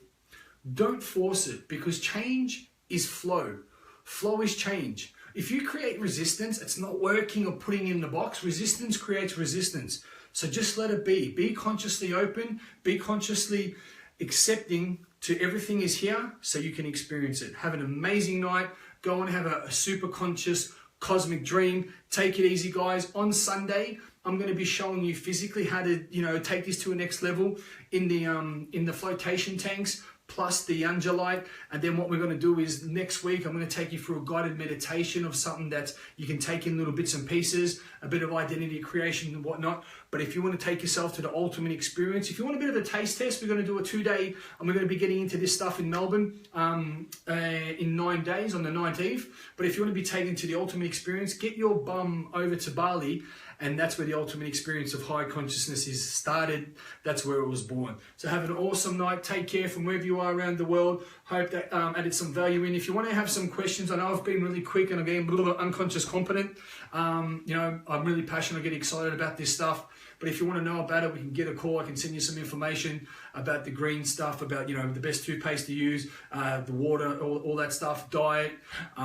don't force it, because change is flow. Flow is change. If you create resistance, it's not working or putting in the box. Resistance creates resistance. So just let it be. Be consciously open. Be consciously accepting to everything is here so you can experience it. Have an amazing night. Go and have a super conscious cosmic dream. Take it easy, guys. On Sunday, I'm going to be showing you physically how to, you know, take this to a next level in the flotation tanks, plus the Angelite. And then what we're going to do is next week, I'm going to take you through a guided meditation of something that you can take in little bits and pieces, a bit of identity creation and whatnot. But if you want to take yourself to the ultimate experience, if you want a bit of a taste test, we're going to do a 2-day, and we're going to be getting into this stuff in Melbourne in 9 days on the 19th. But if you want to be taken to the ultimate experience, get your bum over to Bali. And that's where the ultimate experience of high consciousness is started. That's where it was born. So have an awesome night. Take care from wherever you are around the world. Hope that added some value in. If you want to have some questions, I know I've been really quick and I'm getting a little bit unconscious competent. You know, I'm really passionate. I get excited about this stuff. But if you want to know about it, we can get a call. I can send you some information about the green stuff, about, you know, the best toothpaste to use, the water, all that stuff, diet, so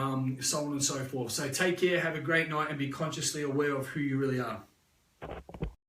on and so forth. So take care, have a great night, and be consciously aware of who you really are.